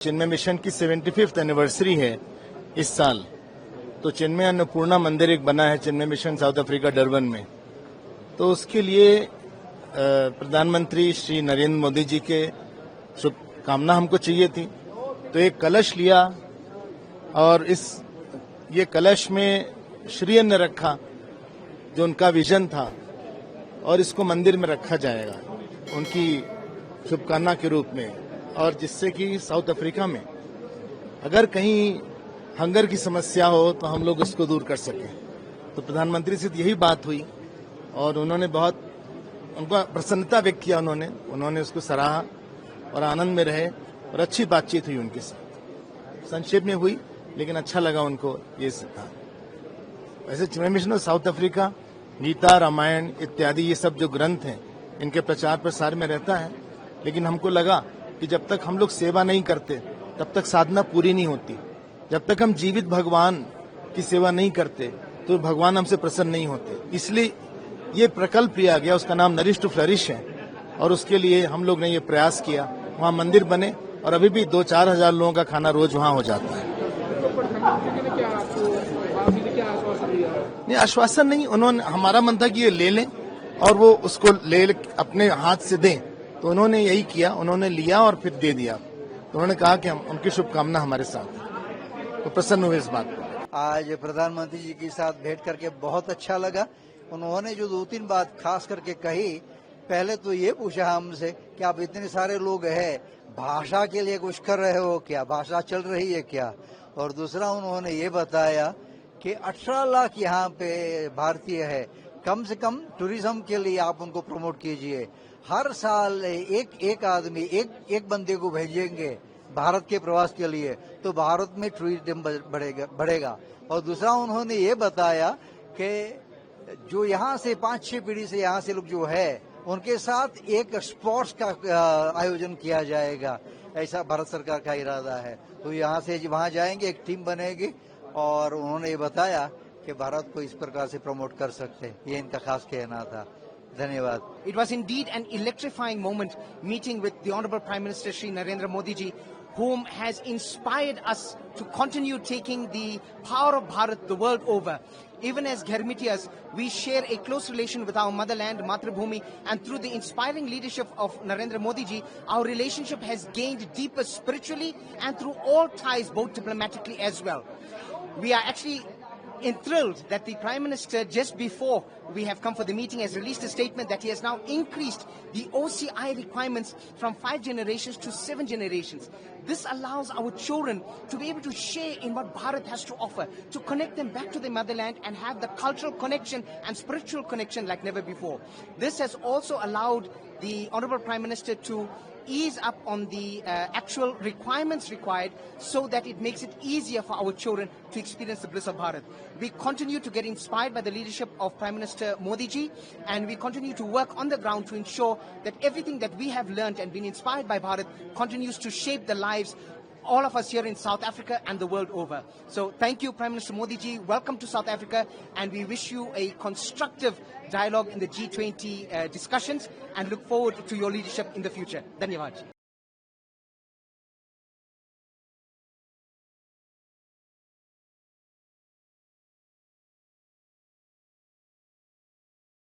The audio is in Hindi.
चिन्मय मिशन की 75th एनिवर्सरी है इस साल। तो चिन्मय अन्नपूर्णा मंदिर एक बना है चिन्मय मिशन साउथ अफ्रीका डरबन में। तो उसके लिए प्रधानमंत्री श्री नरेंद्र मोदी जी के शुभकामना हमको चाहिए थी। तो एक कलश लिया और ये कलश में श्री अन्न रखा जो उनका विजन था, और इसको मंदिर में रखा जाएगा उनकी शुभकामना के रूप में, और जिससे कि साउथ अफ्रीका में अगर कहीं हंगर की समस्या हो तो हम लोग उसको दूर कर सकें। तो प्रधानमंत्री से यही बात हुई और उन्होंने बहुत उनका प्रसन्नता व्यक्त किया। उन्होंने उसको सराहा और आनंद में रहे और अच्छी बातचीत हुई उनके साथ। संक्षेप में हुई लेकिन अच्छा लगा उनको ये था। वैसे Chinmaya Mission South Africa Gita, Ramayana इत्यादि ये सब जो ग्रंथ हैं इनके प्रचार प्रसार में रहता है, लेकिन हमको लगा कि जब तक हम लोग सेवा नहीं करते तब तक साधना पूरी नहीं होती। जब तक हम जीवित भगवान की सेवा नहीं करते तो भगवान हमसे प्रसन्न नहीं होते। इसलिए ये प्रकल्प लिया गया, उसका नाम नरिश टू फ्लरिश है, और उसके लिए हम लोग ने ये प्रयास किया। वहाँ मंदिर बने और अभी भी 2-4 हजार लोगों का खाना रोज वहाँ हो जाता है। नहीं, आश्वासन नहीं, उन्होंने हमारा मन था कि ये ले लें और वो उसको ले अपने हाथ से दें, तो उन्होंने यही किया। उन्होंने लिया और फिर दे दिया। तो उन्होंने कहा कि हम उनकी शुभकामना हमारे साथ है, तो प्रसन्न हुए इस बात पर। आज प्रधानमंत्री जी के साथ भेंट करके बहुत अच्छा लगा। उन्होंने जो 2-3 बात खास करके कही, पहले तो ये पूछा हमसे कि आप इतने सारे लोग हैं, भाषा के लिए कुछ कर रहे हो क्या, भाषा चल रही है क्या। और दूसरा उन्होंने ये बताया कि 18 लाख यहाँ पे भारतीय है, कम से कम टूरिज्म के लिए आप उनको प्रमोट कीजिए। हर साल एक आदमी एक बंदे को भेजेंगे भारत के प्रवास के लिए, तो भारत में टूरिज्म बढ़ेगा। और दूसरा उन्होंने ये बताया कि जो यहाँ से 5-6 पीढ़ी से यहाँ से लोग जो है उनके साथ एक स्पोर्ट्स का आयोजन किया जाएगा, ऐसा भारत सरकार का इरादा है। तो यहाँ से वहाँ जाएंगे, एक टीम बनेगी, और उन्होंने ये बताया कि भारत को इस प्रकार से प्रमोट कर सकते हैं। ये इनका खास कहना था। धन्यवाद। It was indeed an electrifying moment meeting with the Honorable Prime Minister Shri Narendra Modi ji, whom has inspired us to continue taking the power of Bharat the world over. Even as Ghermitias, we share a close relation with our motherland, Matrabhumi, and through the inspiring leadership of Narendra Modi ji, our relationship has gained deeper spiritually and through all ties, both diplomatically as well. We are actually enthralled that the Prime Minister, just before we have come for the meeting, has released a statement that he has now increased the OCI requirements from 5 generations to 7 generations. This allows our children to be able to share in what Bharat has to offer, to connect them back to their motherland and have the cultural connection and spiritual connection like never before. This has also allowed the Honorable Prime Minister to ease up on the actual requirements required, so that it makes it easier for our children to experience the bliss of Bharat. We continue to get inspired by the leadership of Prime Minister Modi ji, and we continue to work on the ground to ensure that everything that we have learned and been inspired by Bharat continues to shape the lives all of us here in South Africa and the world over. So thank you, Prime Minister Modi ji. Welcome to South Africa, and we wish you a constructive dialogue in the G20 discussions, and look forward to your leadership in the future. Dhanyawad.